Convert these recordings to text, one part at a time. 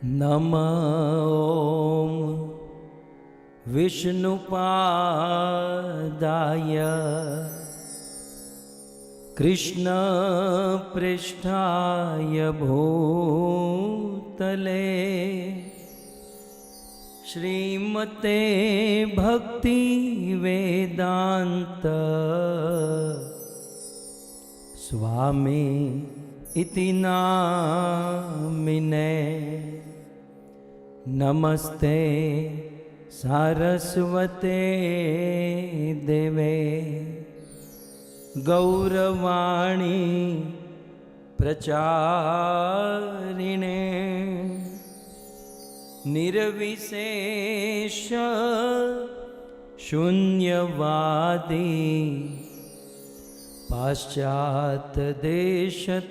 नमः विष्णुपादाय कृष्णपृष्ठाय भूतले श्रीमते भक्ति वेदांत स्वामी इति नामिने। नमस्ते सारस्वते देवे गौरवाणी प्रचारिणे निर्विशेष शून्यवादी पाश्चात देशतारिणे।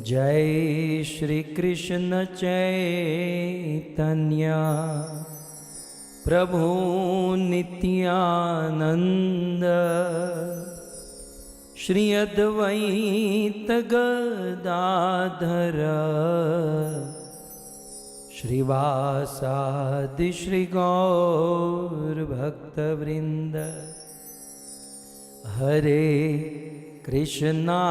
जय श्री कृष्ण चैतन्य प्रभु नित्यानंद श्री अद्वैत गदाधर श्रीवासादि श्री गौर भक्तवृंद। हरे कृष्णा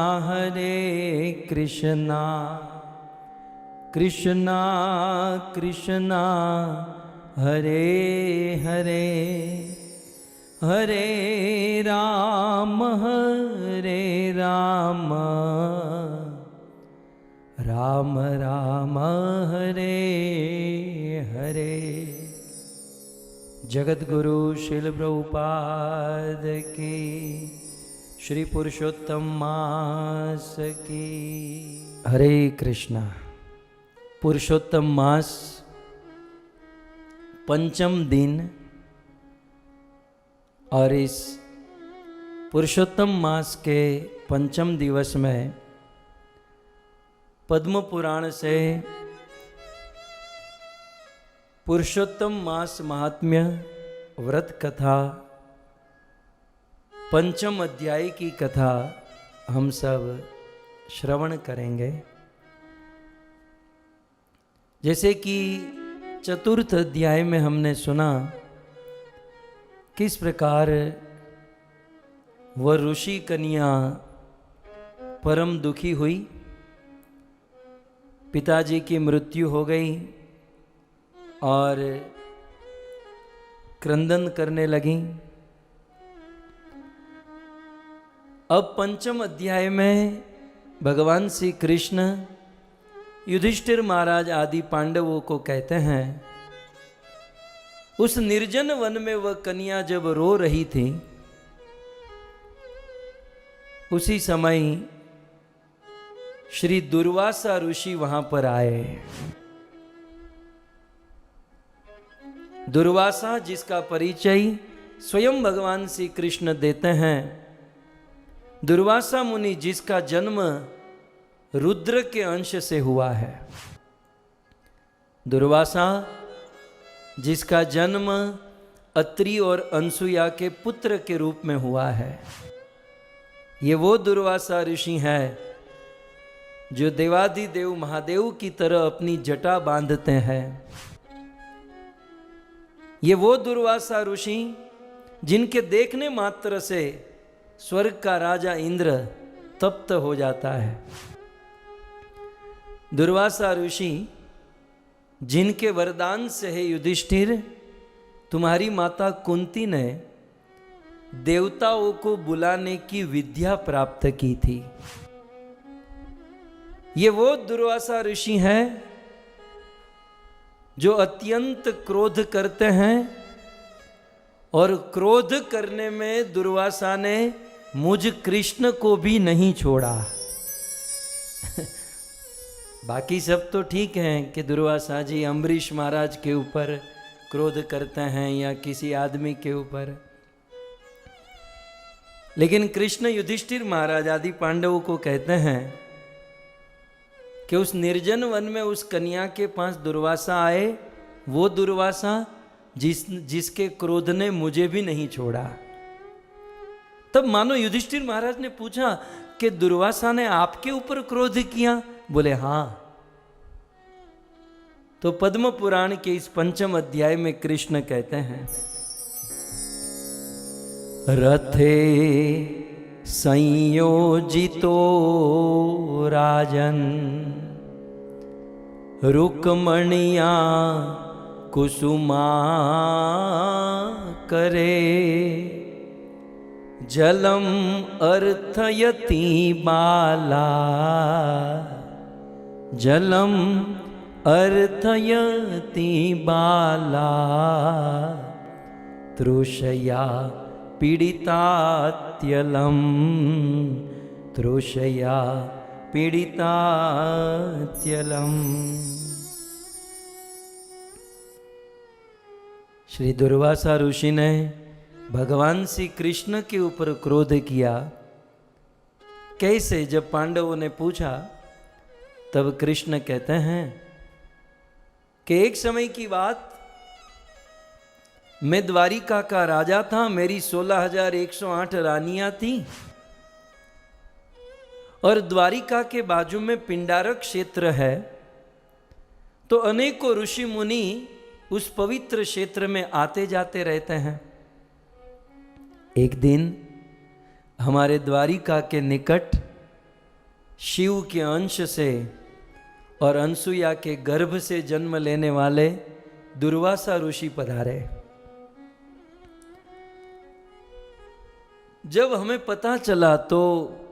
कृष्णा कृष्णा हरे हरे, हरे राम राम राम हरे हरे। जगत गुरु श्रील प्रभुपाद की, श्री पुरुषोत्तम मास की। हरे कृष्णा। पुरुषोत्तम मास पंचम दिन, और इस पुरुषोत्तम मास के पंचम दिवस में पद्म पुराण से पुरुषोत्तम मास महात्म्य व्रत कथा पंचम अध्याय की कथा हम सब श्रवण करेंगे। जैसे कि चतुर्थ अध्याय में हमने सुना किस प्रकार वह ऋषि कन्या परम दुखी हुई, पिताजी की मृत्यु हो गई और क्रंदन करने लगी। अब पंचम अध्याय में भगवान श्री कृष्ण युधिष्ठिर महाराज आदि पांडवों को कहते हैं, उस निर्जन वन में वह कन्या जब रो रही थी, उसी समय श्री दुर्वासा ऋषि वहां पर आए। दुर्वासा जिसका परिचय स्वयं भगवान श्री कृष्ण देते हैं, दुर्वासा मुनि जिसका जन्म रुद्र के अंश से हुआ है, दुर्वासा जिसका जन्म अत्रि और अनसुया के पुत्र के रूप में हुआ है। ये वो दुर्वासा ऋषि हैं जो देवादिदेव महादेव की तरह अपनी जटा बांधते हैं। ये वो दुर्वासा ऋषि जिनके देखने मात्र से स्वर्ग का राजा इंद्र तप्त हो जाता है। दुर्वासा ऋषि जिनके वरदान से है युधिष्ठिर, तुम्हारी माता कुंती ने देवताओं को बुलाने की विद्या प्राप्त की थी। ये वो दुर्वासा ऋषि हैं जो अत्यंत क्रोध करते हैं, और क्रोध करने में दुर्वासा ने मुझ कृष्ण को भी नहीं छोड़ा। बाकी सब तो ठीक है कि दुर्वासा जी अम्बरीश महाराज के ऊपर क्रोध करते हैं या किसी आदमी के ऊपर, लेकिन कृष्ण युधिष्ठिर महाराज आदि पांडवों को कहते हैं कि उस निर्जन वन में उस कन्या के पास दुर्वासा आए, वो दुर्वासा जिसके क्रोध ने मुझे भी नहीं छोड़ा। तब मानो युधिष्ठिर महाराज ने पूछा कि दुर्वासा ने आपके ऊपर क्रोध किया बोले हाँ। तो पद्म पुराण के इस 5 अध्याय में कृष्ण कहते हैं, रथे संयोजितो राजन रुक्मणिया कुसुमा करे, जलम अर्थयति बाला, जलम अर्थयति बाला, तृषया पीड़ितात्यलम, तृषया पीड़ितात्यलम। श्री दुर्वासा ऋषि ने भगवान श्री कृष्ण के ऊपर क्रोध किया। कैसे? जब पांडवों ने पूछा तब कृष्ण कहते हैं कि एक समय की बात, मैं द्वारिका का राजा था, मेरी 16,108 रानियां थी और द्वारिका के बाजू में पिंडारक क्षेत्र है, तो अनेकों ऋषि मुनि उस पवित्र क्षेत्र में आते जाते रहते हैं। एक दिन हमारे द्वारिका के निकट शिव के अंश से और अनसुया के गर्भ से जन्म लेने वाले दुर्वासा ऋषि पधारे। जब हमें पता चला तो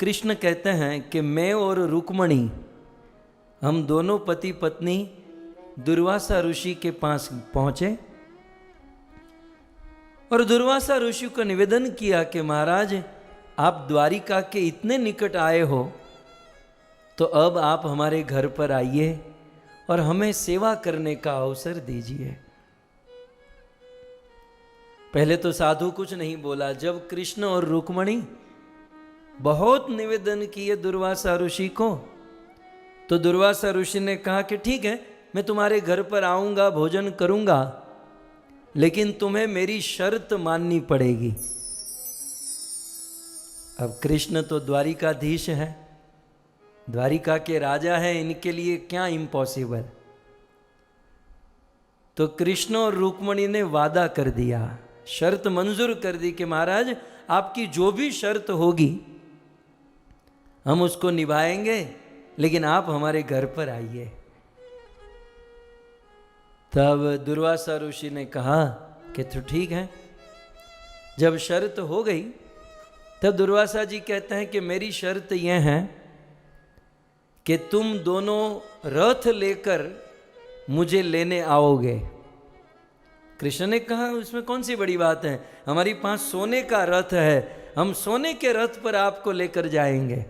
कृष्ण कहते हैं कि मैं और रुक्मणी, हम दोनों पति पत्नी दुर्वासा ऋषि के पास पहुंचे और दुर्वासा ऋषि को निवेदन किया कि महाराज, आप द्वारिका के इतने निकट आए हो तो अब आप हमारे घर पर आइए और हमें सेवा करने का अवसर दीजिए। पहले तो साधु कुछ नहीं बोला। जब कृष्ण और रुक्मणी बहुत निवेदन किए दुर्वासा ऋषि को, तो दुर्वासा ऋषि ने कहा कि ठीक है, मैं तुम्हारे घर पर आऊंगा, भोजन करूंगा, लेकिन तुम्हें मेरी शर्त माननी पड़ेगी। अब कृष्ण तो द्वारिकाधीश है, द्वारिका के राजा है, इनके लिए क्या इम्पॉसिबल। तो कृष्ण और रुक्मणी ने वादा कर दिया, शर्त मंजूर कर दी कि महाराज, आपकी जो भी शर्त होगी हम उसको निभाएंगे, लेकिन आप हमारे घर पर आइए। तब दुर्वासा ऋषि ने कहा कि तो ठीक है। जब शर्त हो गई तब दुर्वासा जी कहते हैं कि मेरी शर्त यह है कि तुम दोनों रथ लेकर मुझे लेने आओगे। कृष्ण ने कहा उसमें कौन सी बड़ी बात है, हमारे पास सोने का रथ है, हम सोने के रथ पर आपको लेकर जाएंगे।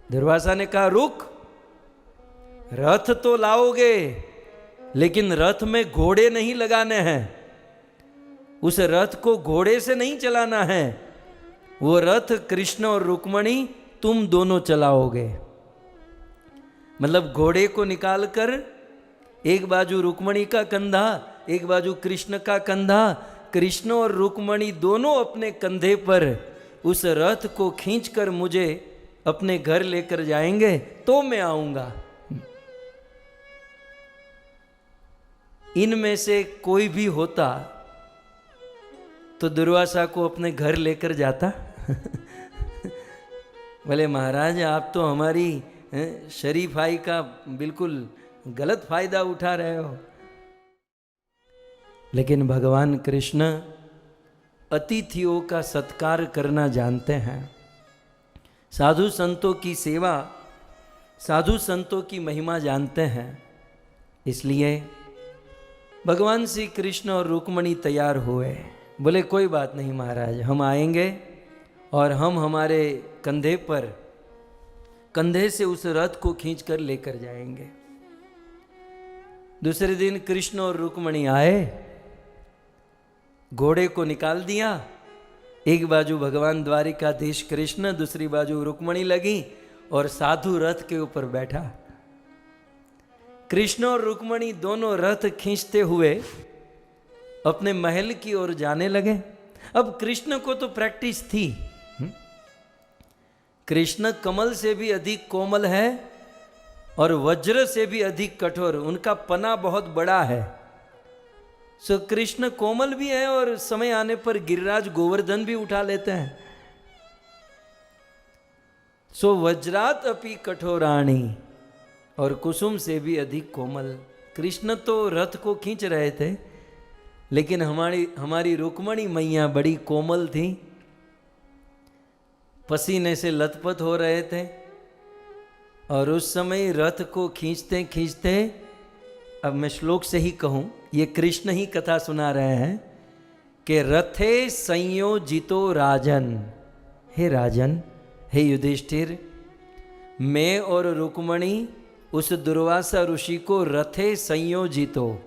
दुर्वासा ने कहा रुक, रथ तो लाओगे लेकिन रथ में घोड़े नहीं लगाने हैं, उस रथ को घोड़े से नहीं चलाना है, वो रथ कृष्ण और रुक्मणी तुम दोनों चलाओगे। मतलब घोड़े को निकालकर एक बाजू रुक्मणी का कंधा, एक बाजू कृष्ण का कंधा, कृष्ण और रुक्मणी दोनों अपने कंधे पर उस रथ को खींचकर मुझे अपने घर लेकर जाएंगे तो मैं आऊंगा। इनमें से कोई भी होता तो दुर्वासा को अपने घर लेकर जाता। बोले महाराज, आप तो हमारी शरीफाई का बिल्कुल गलत फायदा उठा रहे हो। लेकिन भगवान कृष्ण अतिथियों का सत्कार करना जानते हैं, साधु संतों की सेवा, साधु संतों की महिमा जानते हैं। इसलिए भगवान श्री कृष्ण और रुक्मणी तैयार हुए। बोले कोई बात नहीं महाराज, हम आएंगे और हम हमारे कंधे पर, कंधे से उस रथ को खींचकर लेकर जाएंगे। दूसरे दिन कृष्ण और रुक्मणी आए, घोड़े को निकाल दिया, एक बाजू भगवान द्वारिकाधीश कृष्ण, दूसरी बाजू रुक्मणी लगी और साधु रथ के ऊपर बैठा। कृष्ण और रुक्मणी दोनों रथ खींचते हुए अपने महल की ओर जाने लगे। अब कृष्ण को तो प्रैक्टिस थी, कृष्ण कमल से भी अधिक कोमल है और वज्र से भी अधिक कठोर, उनका पना बहुत बड़ा है। सो कृष्ण कोमल भी है और समय आने पर गिरिराज गोवर्धन भी उठा लेते हैं। सो वज्रात अपि कठोराणी, और कुसुम से भी अधिक कोमल। कृष्ण तो रथ को खींच रहे थे, लेकिन हमारी रुक्मणी मैया बड़ी कोमल थी, पसीने से लथपथ हो रहे थे। और उस समय रथ को खींचते खींचते, अब मैं श्लोक से ही कहूं, ये कृष्ण ही कथा सुना रहे हैं कि रथे संयोजितो राजन, हे राजन, हे युधिष्ठिर, मैं और रुक्मणी उस दुर्वासा ऋषि को रथे संयोजितो,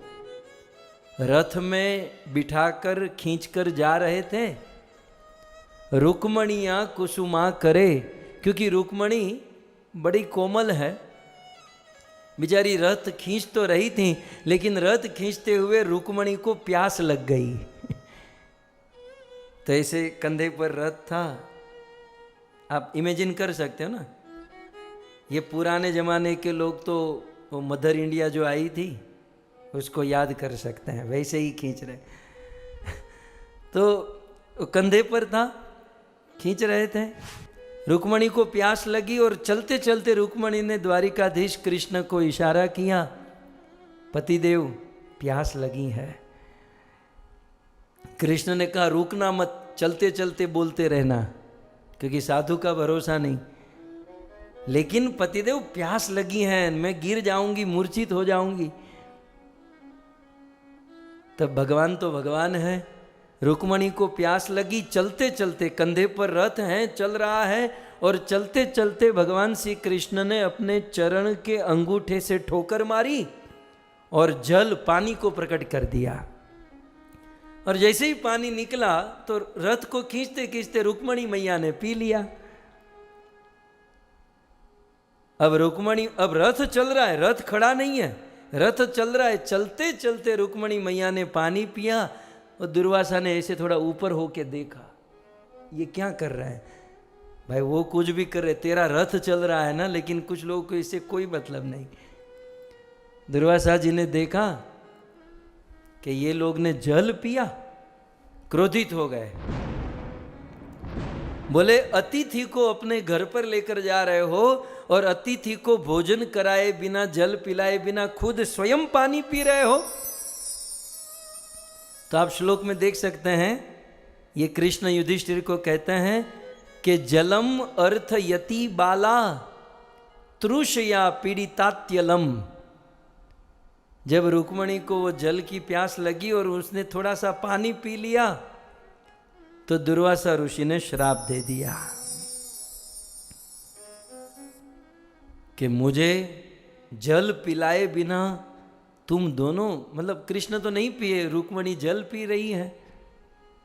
रथ में बिठाकर खींचकर जा रहे थे। रुक्मणियाँ कुसुमा करे, क्योंकि रुक्मणी बड़ी कोमल है, बेचारी रथ खींच तो रही थी, लेकिन रथ खींचते हुए रुक्मणी को प्यास लग गई। तो ऐसे कंधे पर रथ था, आप इमेजिन कर सकते हो ना। ये पुराने जमाने के लोग तो वो मदर इंडिया जो आई थी उसको याद कर सकते हैं, वैसे ही खींच रहे। तो कंधे पर था, खींच रहे थे। रुक्मणी को प्यास लगी और चलते चलते रुक्मणी ने द्वारिकाधीश कृष्ण को इशारा किया, पतिदेव प्यास लगी है। कृष्ण ने कहा रुकना मत, चलते चलते बोलते रहना, क्योंकि साधु का भरोसा नहीं। लेकिन पतिदेव प्यास लगी है, मैं गिर जाऊंगी, मूर्छित हो जाऊंगी। तब भगवान तो भगवान है, रुक्मणी को प्यास लगी, चलते चलते, कंधे पर रथ है, चल रहा है, और चलते चलते भगवान श्री कृष्ण ने अपने चरण के अंगूठे से ठोकर मारी और जल, पानी को प्रकट कर दिया। और जैसे ही पानी निकला तो रथ को खींचते खींचते रुक्मणी मैया ने पी लिया। अब रुक्मणी, अब रथ चल रहा है, रथ खड़ा नहीं है, रथ चल रहा है। चलते चलते रुक्मणी मैया ने पानी पिया और दुर्वासा ने ऐसे थोड़ा ऊपर होके देखा, ये क्या कर रहा है भाई? वो कुछ भी कर रहे, तेरा रथ चल रहा है ना, लेकिन कुछ लोगों को इससे कोई मतलब नहीं। दुर्वासा जी ने देखा कि ये लोग ने जल पिया, क्रोधित हो गए। बोले अतिथि को अपने घर पर लेकर जा रहे हो और अतिथि को भोजन कराए बिना, जल पिलाए बिना खुद स्वयं पानी पी रहे हो। तो आप श्लोक में देख सकते हैं, ये कृष्ण युधिष्ठिर को कहते हैं कि जलम अर्थ यति बाला तृषया पीड़ितात्यलम। जब रुक्मणी को वो जल की प्यास लगी और उसने थोड़ा सा पानी पी लिया, तो दुर्वासा ऋषि ने श्राप दे दिया कि मुझे जल पिलाए बिना तुम दोनों, मतलब कृष्ण तो नहीं पिए, रुक्मणी जल पी रही है,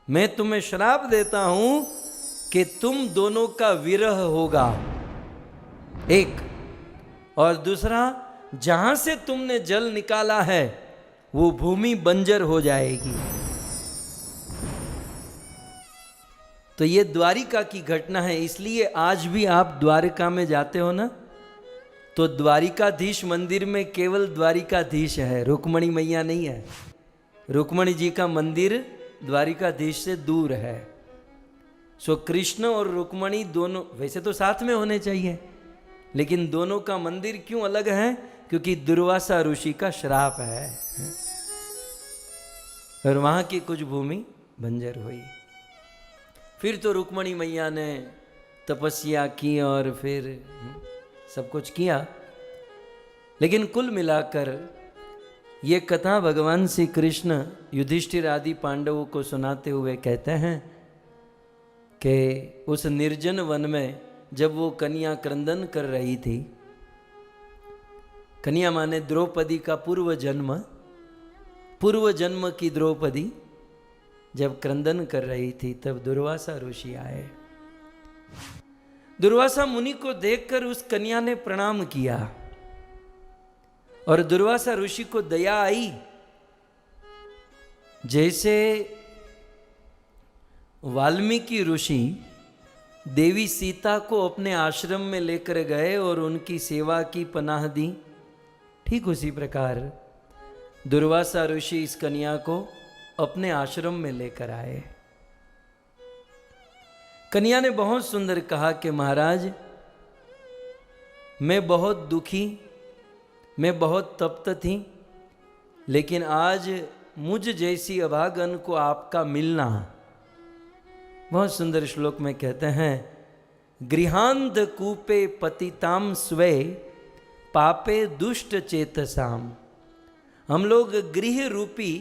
मैं तुम्हें श्राप देता हूं कि तुम दोनों का विरह होगा, एक, और दूसरा, जहां से तुमने जल निकाला है वो भूमि बंजर हो जाएगी। तो ये द्वारिका की घटना है, इसलिए आज भी आप द्वारिका में जाते हो ना, तो द्वारिकाधीश मंदिर में केवल द्वारिकाधीश है, रुक्मणी मैया नहीं है। रुक्मणी जी का मंदिर द्वारिकाधीश से दूर है। सो कृष्ण और रुक्मणी दोनों वैसे तो साथ में होने चाहिए, लेकिन दोनों का मंदिर क्यों अलग है? क्योंकि दुर्वासा ऋषि का श्राप है और वहां की कुछ भूमि बंजर हुई। फिर तो रुक्मणी मैया ने तपस्या की और फिर सब कुछ किया, लेकिन कुल मिलाकर ये कथा भगवान श्री कृष्ण युधिष्ठिर आदि पांडवों को सुनाते हुए कहते हैं कि उस निर्जन वन में जब वो कन्या क्रंदन कर रही थी, कन्या माने द्रौपदी का पूर्व जन्म की द्रौपदी जब क्रंदन कर रही थी, तब दुर्वासा ऋषि आए। दुर्वासा मुनि को देखकर उस कन्या ने प्रणाम किया और दुर्वासा ऋषि को दया आई, जैसे वाल्मीकि ऋषि देवी सीता को अपने आश्रम में लेकर गए और उनकी सेवा की पनाह दी, ठीक उसी प्रकार दुर्वासा ऋषि इस कन्या को अपने आश्रम में लेकर आए। कन्या ने बहुत सुंदर कहा कि महाराज, मैं बहुत दुखी, मैं बहुत तप्त थी, लेकिन आज मुझ जैसी अभागन को आपका मिलना, बहुत सुंदर श्लोक में कहते हैं, गृहांध कूपे पतिताम स्वे पापे दुष्ट चेतसाम। हम लोग गृह रूपी,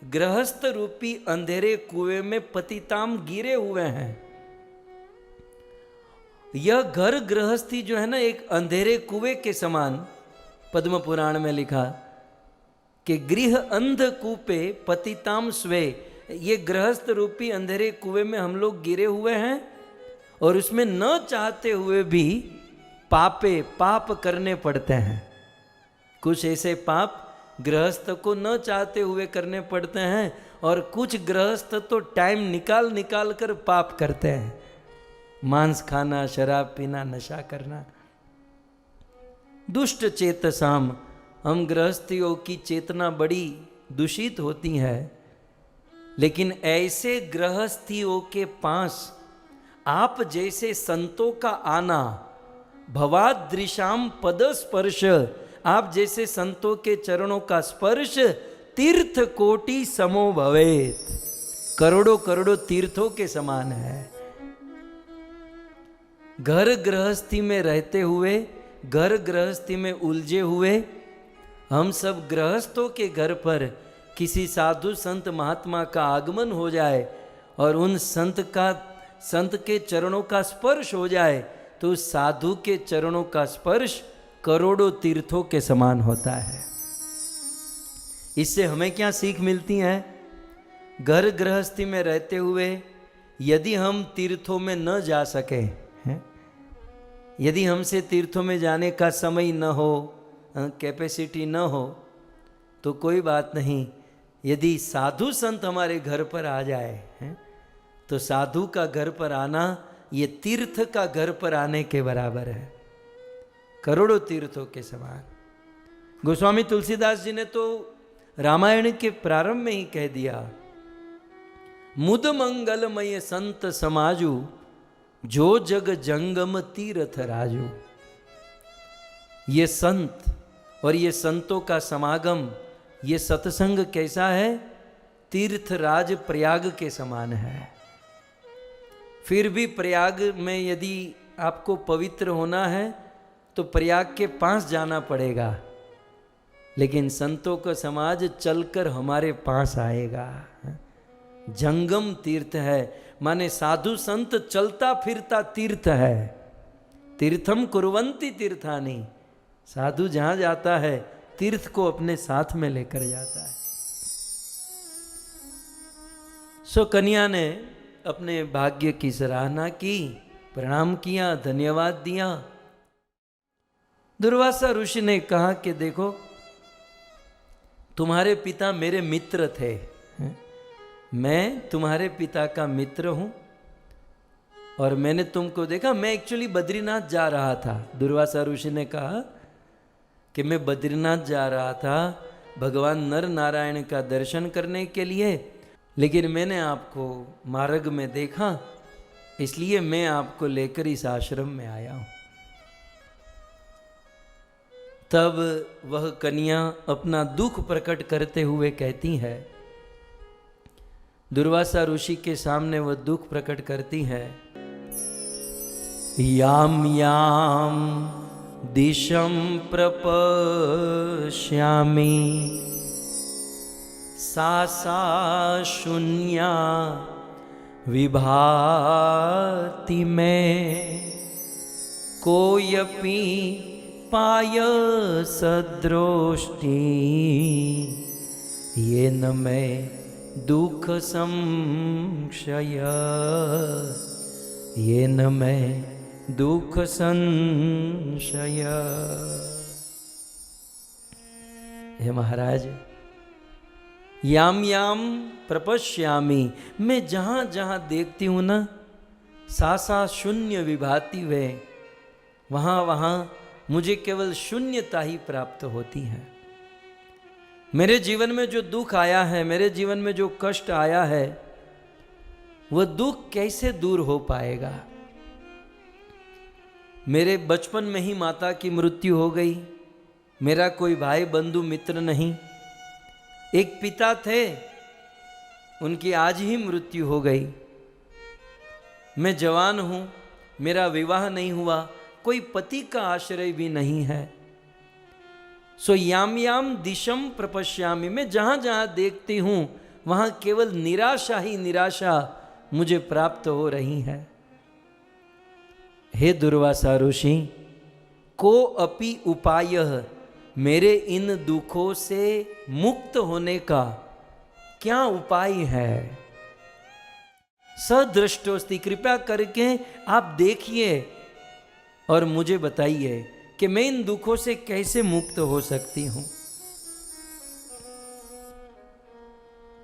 गृहस्थ रूपी अंधेरे कुएं में पतिताम गिरे हुए हैं। यह घर गृहस्थी जो है ना, एक अंधेरे कुएं के समान, पद्म पुराण में लिखा कि गृह अंध कूपे पतिताम स्वे, ये गृहस्थ रूपी अंधेरे कुएं में हम लोग गिरे हुए हैं और उसमें न चाहते हुए भी पाप करने पड़ते हैं। कुछ ऐसे पाप गृहस्थ को न चाहते हुए करने पड़ते हैं और कुछ गृहस्थ तो टाइम निकाल निकाल कर पाप करते हैं, मांस खाना, शराब पीना, नशा करना। दुष्ट चेतसाम, हम गृहस्थियों की चेतना बड़ी दूषित होती है, लेकिन ऐसे गृहस्थियों के पास आप जैसे संतों का आना, भवादृशाम पदस्पर्श, आप जैसे संतों के चरणों का स्पर्श तीर्थ कोटि समो भवेत, करोड़ों करोड़ों तीर्थों के समान है। घर गृहस्थी में रहते हुए, घर गृहस्थी में उलझे हुए हम सब गृहस्थों के घर पर किसी साधु संत महात्मा का आगमन हो जाए और उन संत के चरणों का स्पर्श हो जाए, तो उस साधु के चरणों का स्पर्श करोड़ों तीर्थों के समान होता है। इससे हमें क्या सीख मिलती है? घर गृहस्थी में रहते हुए यदि हम तीर्थों में न जा सके, यदि हमसे तीर्थों में जाने का समय न हो, कैपेसिटी न हो, तो कोई बात नहीं। यदि साधु संत हमारे घर पर आ जाए तो साधु का घर पर आना ये तीर्थ का घर पर आने के बराबर है, करोड़ों तीर्थों के समान। गोस्वामी तुलसीदास जी ने तो रामायण के प्रारंभ में ही कह दिया, मुद मंगलमय संत समाजू, जो जग जंगम तीर्थ राजू। ये संत और ये संतों का समागम, ये सत्संग कैसा है? तीर्थराज प्रयाग के समान है। फिर भी प्रयाग में यदि आपको पवित्र होना है तो प्रयाग के पास जाना पड़ेगा, लेकिन संतों का समाज चलकर हमारे पास आएगा। जंगम तीर्थ है, माने साधु संत चलता फिरता तीर्थ है। तीर्थम कुर्वन्ति तीर्थानि, साधु जहां जाता है तीर्थ को अपने साथ में लेकर जाता है। सो कन्या ने अपने भाग्य की सराहना की, प्रणाम किया, धन्यवाद दिया। दुर्वासा ऋषि ने कहा कि देखो, तुम्हारे पिता मेरे मित्र थे, मैं तुम्हारे पिता का मित्र हूं और मैंने तुमको देखा। मैं एक्चुअली बद्रीनाथ जा रहा था। दुर्वासा ऋषि ने कहा कि मैं बद्रीनाथ जा रहा था भगवान नर नारायण का दर्शन करने के लिए, लेकिन मैंने आपको मार्ग में देखा, इसलिए मैं आपको लेकर इस आश्रम में आया हूं। तब वह कन्या अपना दुख प्रकट करते हुए कहती है, दुर्वासा ऋषि के सामने वह दुख प्रकट करती है, याम याम दिशं प्रपश्यामि सा सा शून्या विभाति में, कोयपि पाय सदृष्टि येन में दुख संशय, येन में दुख संशय। हे महाराज, याम याम प्रपश्यामि, मैं जहां जहां देखती हूं ना, सा सा शून्य विभाति वे, वहाँ वहाँ मुझे केवल शून्यता ही प्राप्त होती है। मेरे जीवन में जो दुख आया है, मेरे जीवन में जो कष्ट आया है, वह दुख कैसे दूर हो पाएगा? मेरे बचपन में ही माता की मृत्यु हो गई, मेरा कोई भाई बंधु मित्र नहीं। एक पिता थे, उनकी आज ही मृत्यु हो गई। मैं जवान हूं, मेरा विवाह नहीं हुआ, कोई पति का आश्रय भी नहीं है। सो याम याम दिशम प्रपश्यामि, मैं जहां जहां देखती हूं वहां केवल निराशा ही निराशा मुझे प्राप्त हो रही है। हे दुर्वासा ऋषि, को अपि उपायः, मेरे इन दुखों से मुक्त होने का क्या उपाय है? सदृष्टोस्ति, कृपया करके आप देखिए और मुझे बताइए कि मैं इन दुखों से कैसे मुक्त हो सकती हूं।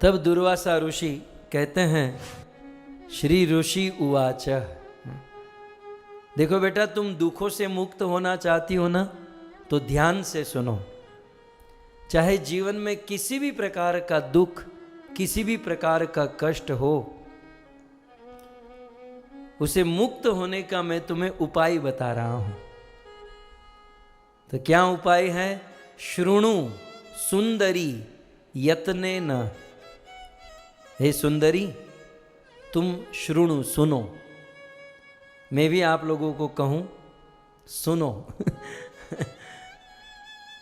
तब दुर्वासा ऋषि कहते हैं, श्री ऋषि उवाच, देखो बेटा, तुम दुखों से मुक्त होना चाहती हो ना, तो ध्यान से सुनो। चाहे जीवन में किसी भी प्रकार का दुख, किसी भी प्रकार का कष्ट हो, उसे मुक्त होने का मैं तुम्हें उपाय बता रहा हूं। तो क्या उपाय है? शृणु सुंदरी यत्ने न। हे सुंदरी, तुम शृणु, सुनो। मैं भी आप लोगों को कहूं, सुनो।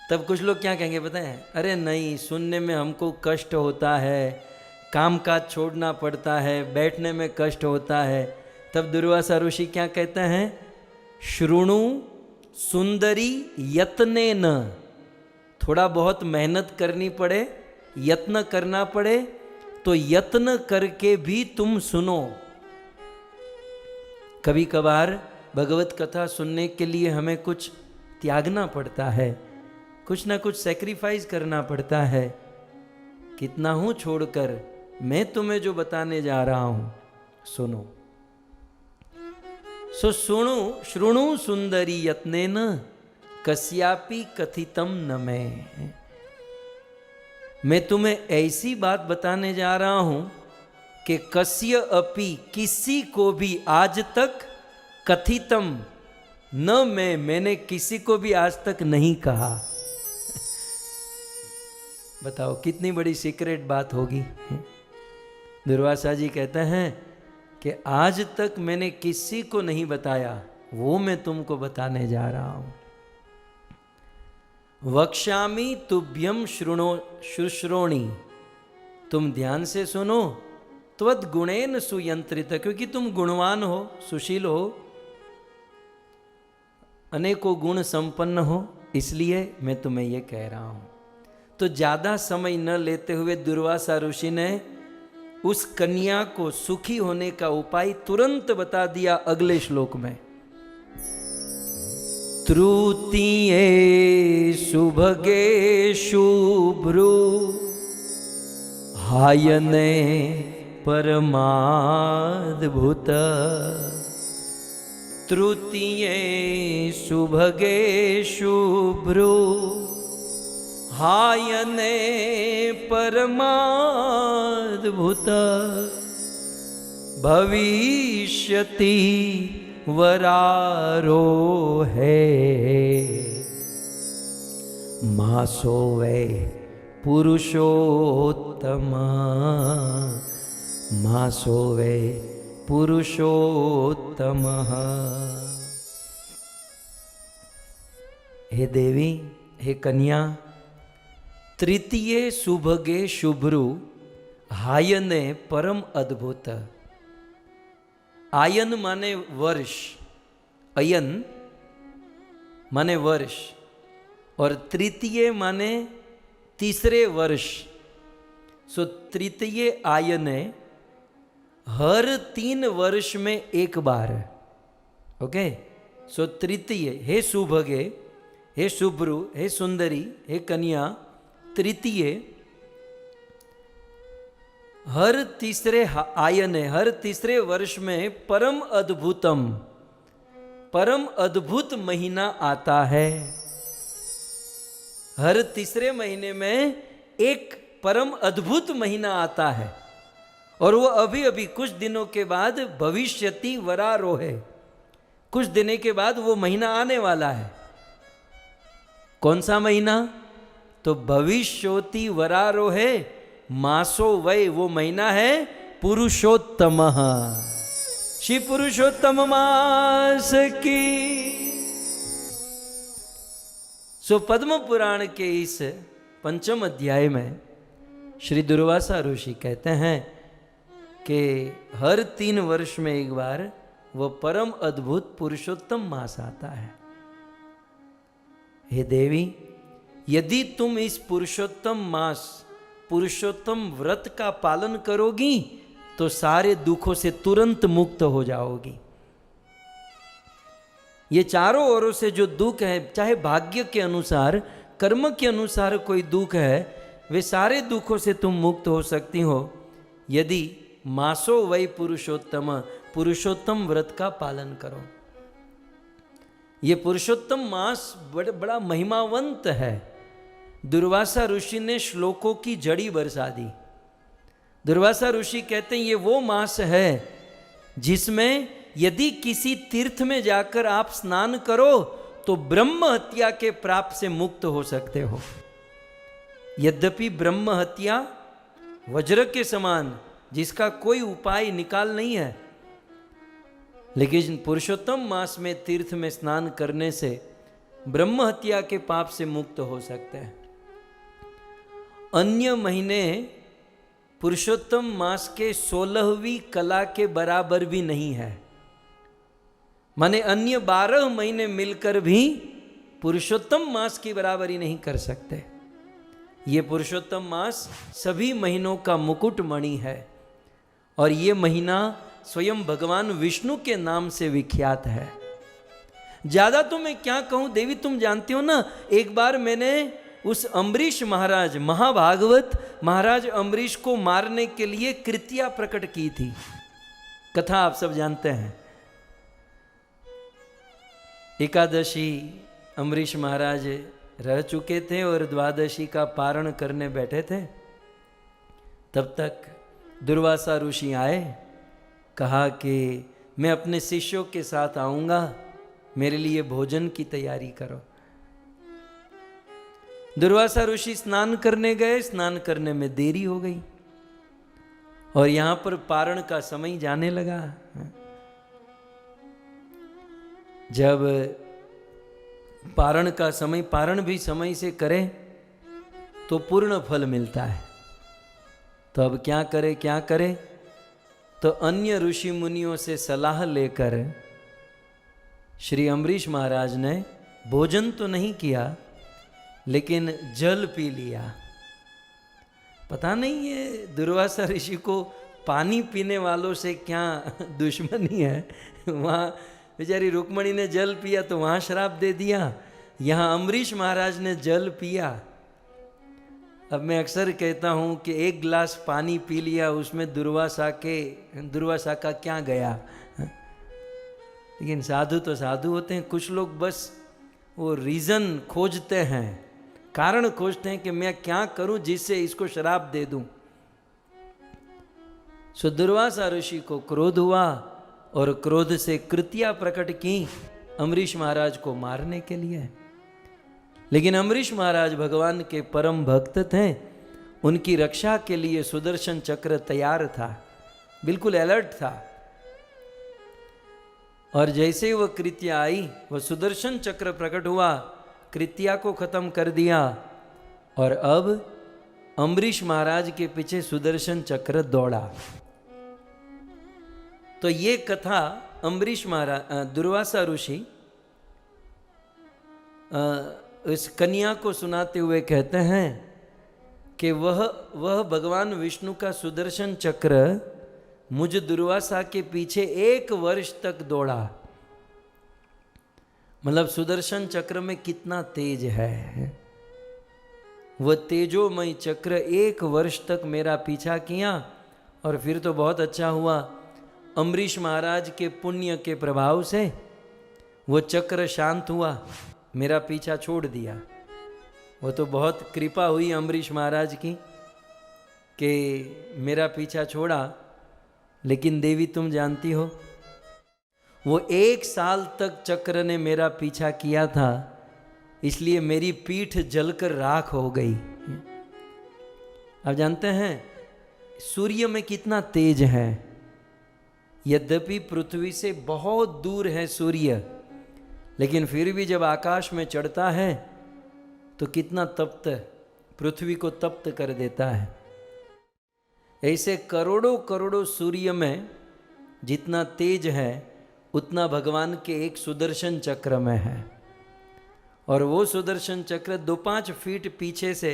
तब कुछ लोग क्या कहेंगे पता है? अरे नहीं, सुनने में हमको कष्ट होता है, काम काज छोड़ना पड़ता है, बैठने में कष्ट होता है। तब दुर्वासा ऋषि क्या कहते हैं? शृणु सुंदरी यत्ने न। थोड़ा बहुत मेहनत करनी पड़े, यत्न करना पड़े, तो यत्न करके भी तुम सुनो। कभी कभार भगवत कथा सुनने के लिए हमें कुछ त्यागना पड़ता है, कुछ ना कुछ सैक्रिफाइस करना पड़ता है। कितना हूं छोड़कर मैं तुम्हें जो बताने जा रहा हूं, सुनो। सो सुनो, शृणु सुंदरी यत्नेन कस्यापि कथितम न मैं तुम्हें ऐसी बात बताने जा रहा हूं कि कस्य अपि, किसी को भी आज तक, कथितम न मैंने किसी को भी आज तक नहीं कहा। बताओ कितनी बड़ी सीक्रेट बात होगी। दुर्वासा जी कहते हैं कि आज तक मैंने किसी को नहीं बताया, वो मैं तुमको बताने जा रहा हूं। वक्ष्यामि तुभ्यम शुश्रोणी, तुम ध्यान से सुनो। त्वद गुणेन सुयंत्रित, क्योंकि तुम गुणवान हो, सुशील हो, अनेकों गुण संपन्न हो, इसलिए मैं तुम्हें यह कह रहा हूं। तो ज्यादा समय न लेते हुए दुर्वासा ऋषि ने उस कन्या को सुखी होने का उपाय तुरंत बता दिया अगले श्लोक में। तृतीये सुभगे शुभ्रु हायने परमाद्भुत। तृतीये सुभगे शुभ्रु हायने परमाद्भुत। भविष्यति वरारोहे मासो वै पुरुषोत्तम। मासो वै पुरुषोत्तम। हे देवी, हे कन्या, तृतीय सुभगे शुभ्रु हायने परम अद्भुत। आयन माने वर्ष, अयन माने वर्ष, और तृतीय माने तीसरे वर्ष। सो तृतीय आयने हर 3 वर्ष में एक बार। ओके, सो तृतीय, हे सुभगे, हे शुभ्रु, हे सुंदरी, हे कन्या, तृतीय हर तीसरे आयने, हर तीसरे वर्ष में परम अद्भुत महीना आता है। हर तीसरे महीने में एक परम अद्भुत महीना आता है, और वो अभी अभी कुछ दिनों के बाद भविष्यति वरारोहे, कुछ दिनों के बाद वो महीना आने वाला है। कौन सा महीना? तो भविष्योति वरारोहे मासो वै, वो महीना है पुरुषोत्तम। श्री पुरुषोत्तम मास की। सो पद्म पुराण के इस 5वें अध्याय में श्री दुर्वासा ऋषि कहते हैं कि हर 3 वर्ष में एक बार वो परम अद्भुत पुरुषोत्तम मास आता है। हे देवी, यदि तुम इस पुरुषोत्तम मास, पुरुषोत्तम व्रत का पालन करोगी तो सारे दुखों से तुरंत मुक्त हो जाओगी। ये चारों ओरों से जो दुख है, चाहे भाग्य के अनुसार, कर्म के अनुसार कोई दुख है, वे सारे दुखों से तुम मुक्त हो सकती हो यदि मासो वै पुरुषोत्तम, पुरुषोत्तम व्रत का पालन करो। ये पुरुषोत्तम मास बड़ा महिमावंत है। दुर्वासा ऋषि ने श्लोकों की जड़ी बरसा दी। दुर्वासा ऋषि कहते हैं ये वो मास है जिसमें यदि किसी तीर्थ में जाकर आप स्नान करो तो ब्रह्म हत्या के प्राप से मुक्त हो सकते हो। यद्यपि ब्रह्म हत्या वज्र के समान, जिसका कोई उपाय निकाल नहीं है, लेकिन पुरुषोत्तम मास में तीर्थ में स्नान करने से ब्रह्म हत्या के पाप से मुक्त हो सकते हैं। अन्य महीने पुरुषोत्तम मास के 16वीं कला के बराबर भी नहीं है। माने अन्य 12 महीने मिलकर भी पुरुषोत्तम मास की बराबरी नहीं कर सकते। ये पुरुषोत्तम मास सभी महीनों का मुकुट मणि है, और ये महीना स्वयं भगवान विष्णु के नाम से विख्यात है। ज्यादा तो मैं क्या कहूं देवी, तुम जानती हो ना, एक बार मैंने उस अम्बरीश महाराज, महाभागवत महाराज अम्बरीश को मारने के लिए कृत्या प्रकट की थी। कथा आप सब जानते हैं। एकादशी अम्बरीश महाराज रह चुके थे और द्वादशी का पारण करने बैठे थे। तब तक दुर्वासा ऋषि आए, कहा कि मैं अपने शिष्यों के साथ आऊंगा, मेरे लिए भोजन की तैयारी करो। दुर्वासा ऋषि स्नान करने गए, स्नान करने में देरी हो गई और यहां पर पारण का समय जाने लगा। जब पारण का समय, पारण भी समय से करें तो पूर्ण फल मिलता है। तो अब क्या करे? तो अन्य ऋषि मुनियों से सलाह लेकर श्री अम्बरीश महाराज ने भोजन तो नहीं किया, लेकिन जल पी लिया। पता नहीं ये दुर्वासा ऋषि को पानी पीने वालों से क्या दुश्मनी है। वहाँ बेचारी रुक्मणी ने जल पिया तो वहाँ श्राप दे दिया, यहाँ अम्बरीश महाराज ने जल पिया। अब मैं अक्सर कहता हूँ कि एक गिलास पानी पी लिया, उसमें दुर्वासा का क्या गया। लेकिन साधु तो साधु होते हैं। कुछ लोग बस वो रीज़न खोजते हैं, कारण खोजते हैं कि मैं क्या करूं जिससे इसको शराब दे दूं। सो दुर्वासा ऋषि को क्रोध हुआ और क्रोध से कृत्या प्रकट की अम्बरीश महाराज को मारने के लिए। लेकिन अम्बरीश महाराज भगवान के परम भक्त थे, उनकी रक्षा के लिए सुदर्शन चक्र तैयार था, बिल्कुल अलर्ट था। और जैसे ही वह कृत्या आई, वह सुदर्शन चक्र प्रकट हुआ, कृत्या को खत्म कर दिया, और अब अम्बरीश महाराज के पीछे सुदर्शन चक्र दौड़ा। तो ये कथा अम्बरीश महाराज, दुर्वासा ऋषि इस कन्या को सुनाते हुए कहते हैं कि वह भगवान विष्णु का सुदर्शन चक्र मुझ दुर्वासा के पीछे 1 वर्ष तक दौड़ा। मतलब सुदर्शन चक्र में कितना तेज है। वह तेजोमय चक्र 1 वर्ष तक मेरा पीछा किया और फिर तो बहुत अच्छा हुआ, अम्बरीश महाराज के पुण्य के प्रभाव से वो चक्र शांत हुआ, मेरा पीछा छोड़ दिया। वो तो बहुत कृपा हुई अम्बरीश महाराज की कि मेरा पीछा छोड़ा। लेकिन देवी तुम जानती हो, वो 1 साल तक चक्र ने मेरा पीछा किया था, इसलिए मेरी पीठ जलकर राख हो गई। आप जानते हैं सूर्य में कितना तेज है, यद्यपि पृथ्वी से बहुत दूर है सूर्य, लेकिन फिर भी जब आकाश में चढ़ता है तो कितना तप्त, पृथ्वी को तप्त कर देता है। ऐसे करोड़ों करोड़ों सूर्य में जितना तेज है उतना भगवान के एक सुदर्शन चक्र में है। और वो सुदर्शन चक्र 2-5 फीट पीछे से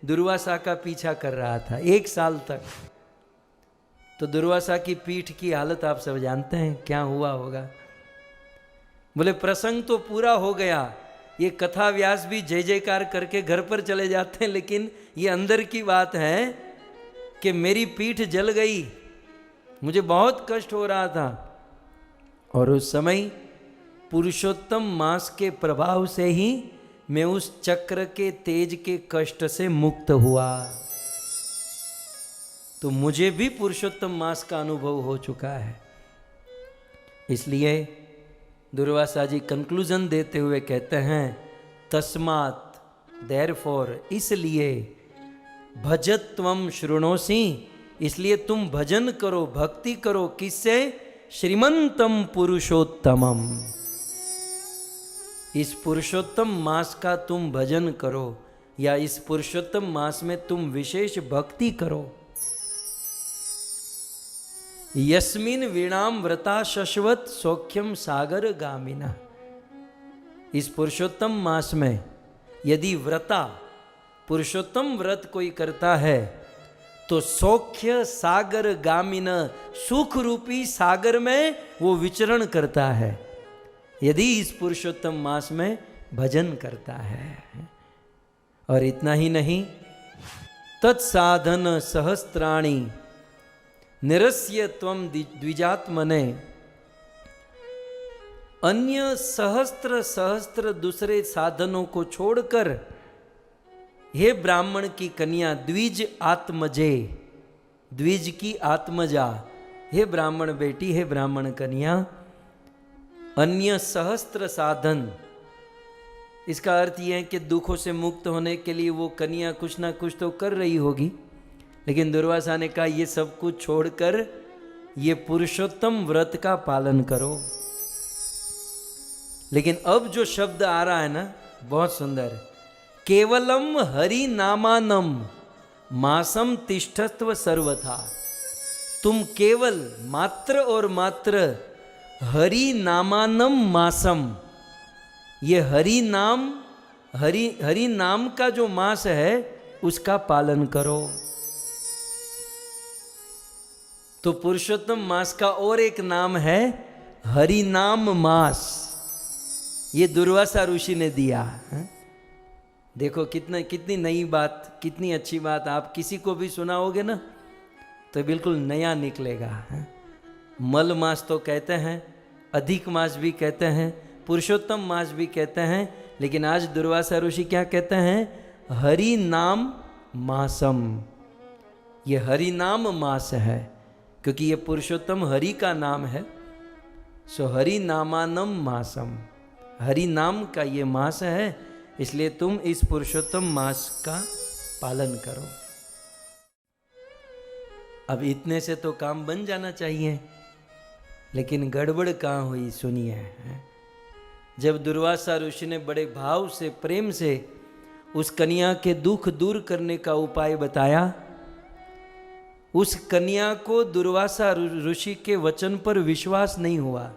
दुर्वासा का पीछा कर रहा था 1 साल तक। तो दुर्वासा की पीठ की हालत आप सब जानते हैं क्या हुआ होगा। बोले प्रसंग तो पूरा हो गया, ये कथा व्यास भी जय जयकार करके घर पर चले जाते हैं, लेकिन ये अंदर की बात है कि मेरी पीठ जल गई, मुझे बहुत कष्ट हो रहा था। और उस समय पुरुषोत्तम मास के प्रभाव से ही मैं उस चक्र के तेज के कष्ट से मुक्त हुआ। तो मुझे भी पुरुषोत्तम मास का अनुभव हो चुका है। इसलिए दुर्वासा जी कंक्लूजन देते हुए कहते हैं, तस्मात् देयरफॉर, इसलिए भजत्वम शृणोसि, इसलिए तुम भजन करो, भक्ति करो, किससे? श्रीमंतम पुरुषोत्तमम, इस पुरुषोत्तम मास का तुम भजन करो, या इस पुरुषोत्तम मास में तुम विशेष भक्ति करो। यस्मिन वीणाम व्रता शश्वत सौख्यम सागर गामिना, इस पुरुषोत्तम मास में यदि व्रता, पुरुषोत्तम व्रत कोई करता है तो सौख्य सागर गामिन, सुख रूपी सागर में वो विचरण करता है, यदि इस पुरुषोत्तम मास में भजन करता है। और इतना ही नहीं, तत्साधन सहस्त्राणि निरस्य त्वं द्विजात्मने, अन्य सहस्त्र सहस्त्र दूसरे साधनों को छोड़कर हे ब्राह्मण की कन्या, द्विज आत्मजे, द्विज की आत्मजा, हे ब्राह्मण बेटी, हे ब्राह्मण कन्या, अन्य सहस्त्र साधन, इसका अर्थ यह है कि दुखों से मुक्त होने के लिए वो कन्या कुछ ना कुछ तो कर रही होगी। लेकिन दुर्वासा ने कहा ये सब कुछ छोड़कर ये पुरुषोत्तम व्रत का पालन करो। लेकिन अब जो शब्द आ रहा है ना, बहुत सुंदर, केवलम हरि नामानम मासम तिष्ठस्व सर्वथा, तुम केवल मात्र और मात्र हरि नामानम मासम, ये हरि नाम, हरि नाम का जो मास है उसका पालन करो। तो पुरुषोत्तम मास का और एक नाम है हरि नाम मास, ये दुर्वासा ऋषि ने दिया है? देखो कितनी नई बात, कितनी अच्छी बात। आप किसी को भी सुनाओगे ना तो बिल्कुल नया निकलेगा है? मल मास तो कहते हैं, अधिक मास भी कहते हैं, पुरुषोत्तम मास भी कहते हैं, लेकिन आज दुर्वासा ऋषि क्या कहते हैं? हरि नाम मासम, ये हरि नाम मास है, क्योंकि ये पुरुषोत्तम हरि का नाम है। सो हरि नामानम मासम, हरि नाम का ये मास है, इसलिए तुम इस पुरुषोत्तम मास का पालन करो। अब इतने से तो काम बन जाना चाहिए, लेकिन गड़बड़ कहाँ हुई सुनिए। जब दुर्वासा ऋषि ने बड़े भाव से, प्रेम से उस कन्या के दुख दूर करने का उपाय बताया, उस कन्या को दुर्वासा ऋषि के वचन पर विश्वास नहीं हुआ।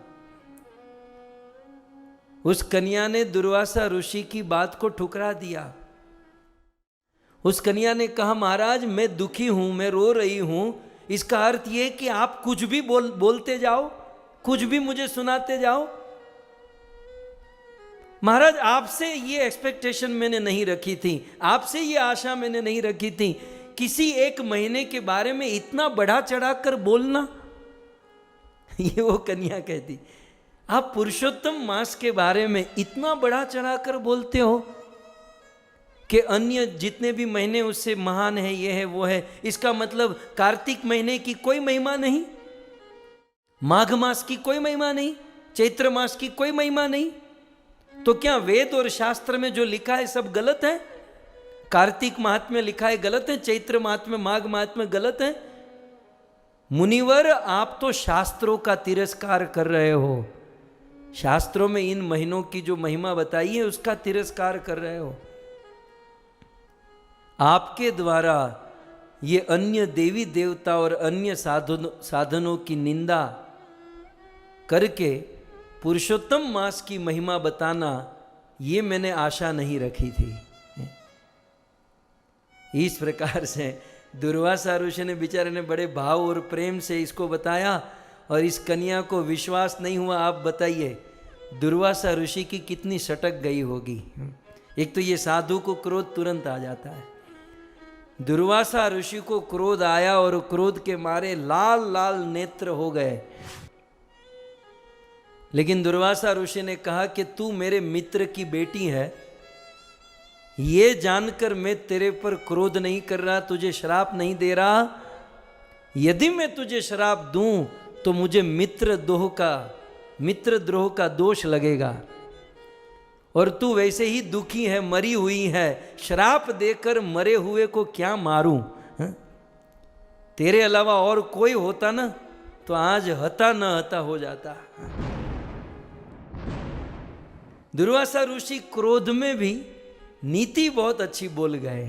उस कन्या ने दुर्वासा ऋषि की बात को ठुकरा दिया। उस कन्या ने कहा, महाराज मैं दुखी हूं, मैं रो रही हूं, इसका अर्थ यह कि आप कुछ भी बोलते जाओ, कुछ भी मुझे सुनाते जाओ। महाराज आपसे ये एक्सपेक्टेशन मैंने नहीं रखी थी, आपसे ये आशा मैंने नहीं रखी थी किसी एक महीने के बारे में इतना बढ़ा चढ़ाकर बोलना। ये वो कन्या कहती, आप पुरुषोत्तम मास के बारे में इतना बढ़ा चढ़ाकर बोलते हो कि अन्य जितने भी महीने उससे महान है, ये है वो है। इसका मतलब कार्तिक महीने की कोई महिमा नहीं, माघ मास की कोई महिमा नहीं, चैत्र मास की कोई महिमा नहीं। तो क्या वेद और शास्त्र में जो लिखा है सब गलत है? कार्तिक महात्म्य लिखा है गलत है, चैत्र महात्म्य, माघ महात्म्य गलत है? मुनिवर, आप तो शास्त्रों का तिरस्कार कर रहे हो। शास्त्रों में इन महीनों की जो महिमा बताई है उसका तिरस्कार कर रहे हो। आपके द्वारा ये अन्य देवी देवता और अन्य साधनों की निंदा करके पुरुषोत्तम मास की महिमा बताना, ये मैंने आशा नहीं रखी थी। इस प्रकार से दुर्वासा ऋषि ने बेचारे ने बड़े भाव और प्रेम से इसको बताया और इस कन्या को विश्वास नहीं हुआ। आप बताइए दुर्वासा ऋषि की कितनी सटक गई होगी। एक तो ये साधु को क्रोध तुरंत आ जाता है। दुर्वासा ऋषि को क्रोध आया और क्रोध के मारे लाल लाल नेत्र हो गए। लेकिन दुर्वासा ऋषि ने कहा कि तू मेरे मित्र की बेटी है, ये जानकर मैं तेरे पर क्रोध नहीं कर रहा, तुझे श्राप नहीं दे रहा। यदि मैं तुझे श्राप दूं तो मुझे मित्रद्रोह का दोष लगेगा और तू वैसे ही दुखी है, मरी हुई है, श्राप देकर मरे हुए को क्या मारूं? तेरे अलावा और कोई होता ना तो आज हता न हता हो जाता। दुर्वासा ऋषि क्रोध में भी नीति बहुत अच्छी बोल गए।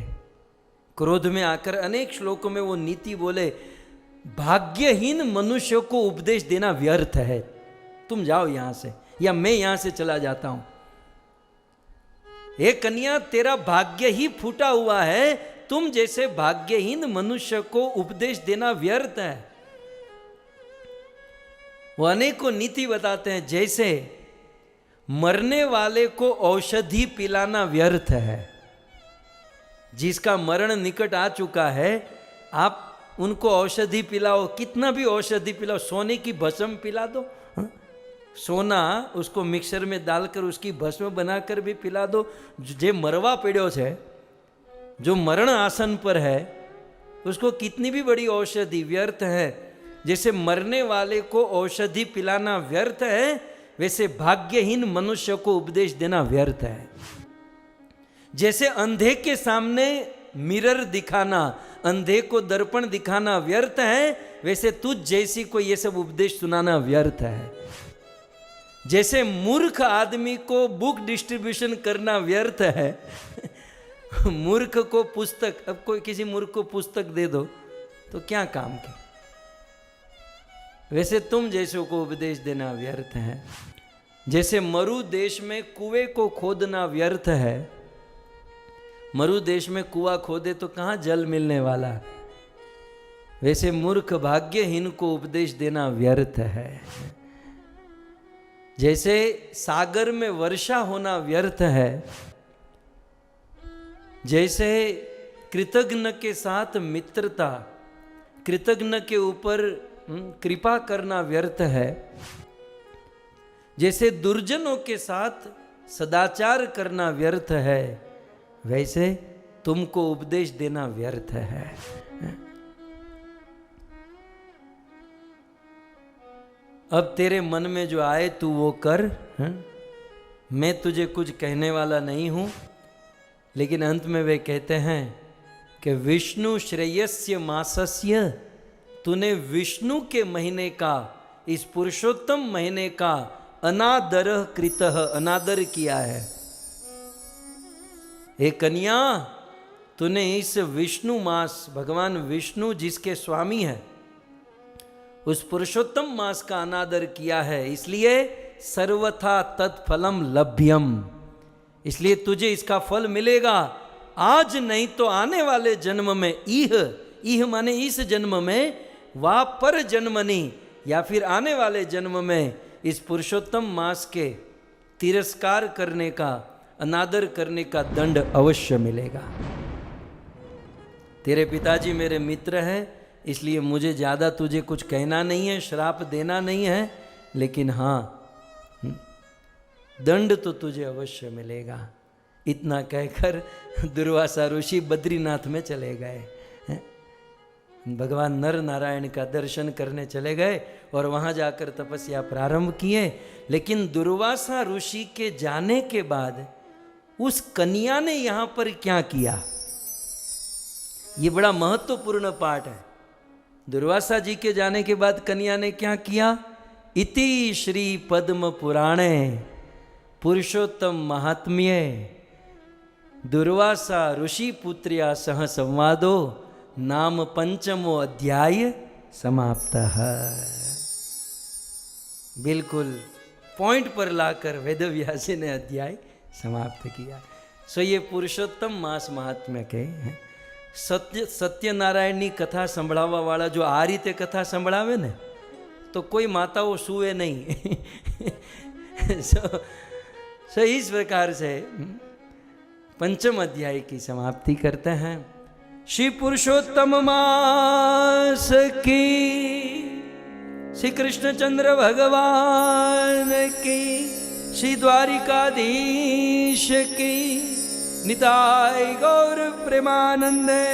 क्रोध में आकर अनेक श्लोकों में वो नीति बोले, भाग्यहीन मनुष्य को उपदेश देना व्यर्थ है, तुम जाओ यहां से या मैं यहां से चला जाता हूं। हे कन्या, तेरा भाग्य ही फूटा हुआ है, तुम जैसे भाग्यहीन मनुष्य को उपदेश देना व्यर्थ है। वो अनेकों नीति बताते हैं, जैसे मरने वाले को औषधि पिलाना व्यर्थ है। जिसका मरण निकट आ चुका है, आप उनको औषधि पिलाओ, कितना भी औषधि पिलाओ, सोने की भस्म पिला दो, सोना उसको मिक्सर में डालकर उसकी भस्म बनाकर भी पिला दो। जे मरवा पड़ो है, जो मरण आसन पर है, उसको कितनी भी बड़ी औषधि व्यर्थ है। जैसे मरने वाले को औषधि पिलाना व्यर्थ है, वैसे भाग्यहीन मनुष्य को उपदेश देना व्यर्थ है। जैसे अंधे के सामने मिरर दिखाना, अंधे को दर्पण दिखाना व्यर्थ है, वैसे तुझ जैसी को ये सब उपदेश सुनाना व्यर्थ है। जैसे मूर्ख आदमी को बुक डिस्ट्रीब्यूशन करना व्यर्थ है, मूर्ख को पुस्तक, अब कोई किसी मूर्ख को पुस्तक दे दो तो क्या काम की, वैसे तुम जैसों को उपदेश देना व्यर्थ है। जैसे मरु देश में कुएं को खोदना व्यर्थ है, मरु देश में कुआं खोदे तो कहाँ जल मिलने वाला, वैसे मूर्ख भाग्यहीन को उपदेश देना व्यर्थ है। जैसे सागर में वर्षा होना व्यर्थ है, जैसे कृतज्ञ के साथ मित्रता, कृतज्ञ के ऊपर कृपा करना व्यर्थ है, जैसे दुर्जनों के साथ सदाचार करना व्यर्थ है, वैसे तुमको उपदेश देना व्यर्थ है। अब तेरे मन में जो आए तू वो कर, मैं तुझे कुछ कहने वाला नहीं हूं। लेकिन अंत में वे कहते हैं कि विष्णु श्रेयस्य मासस्य, तूने विष्णु के महीने का, इस पुरुषोत्तम महीने का अनादर कृतः, अनादर किया है। हे कन्या, तूने इस विष्णु मास, भगवान विष्णु जिसके स्वामी है, उस पुरुषोत्तम मास का अनादर किया है, इसलिए सर्वथा तत्फलम लभ्यम, इसलिए तुझे इसका फल मिलेगा। आज नहीं तो आने वाले जन्म में, इह माने इस जन्म में, वा पर जन्मनी, या फिर आने वाले जन्म में इस पुरुषोत्तम मास के तिरस्कार करने का, अनादर करने का दंड अवश्य मिलेगा। तेरे पिताजी मेरे मित्र हैं, इसलिए मुझे ज़्यादा तुझे कुछ कहना नहीं है, श्राप देना नहीं है, लेकिन हाँ दंड तो तुझे अवश्य मिलेगा। इतना कहकर दुर्वासा ऋषि बद्रीनाथ में चले गए। भगवान नर नारायण का दर्शन करने चले गए और वहाँ जाकर तपस्या प्रारंभ किए। लेकिन दुर्वासा ऋषि के जाने के बाद उस कन्या ने यहाँ पर क्या किया, ये बड़ा महत्वपूर्ण पाठ है। दुर्वासा जी के जाने के बाद कन्या ने क्या किया। इति श्री पद्म पुराणे पुरुषोत्तम महात्म्ये दुर्वासा ऋषि पुत्र्या सह संवादो नाम पंचमो अध्याय समाप्त है। बिल्कुल पॉइंट पर लाकर वेदव्यास जी ने अध्याय समाप्त किया। सो ये पुरुषोत्तम मास महात्म्य के सत्यनारायणની કથા સંભળાવવા વાળા જો આ રીતે કથા સંભળાવે ને તો કોઈ માતાઓ સૂવે નહીં। सो इस प्रकार से पंचम अध्याय की समाप्ति करते हैं। श्री पुरुषोत्तम मास की, श्री कृष्णचंद्र भगवान की, श्री द्वारिकाधीश की, निताय गौर प्रेमानंदे।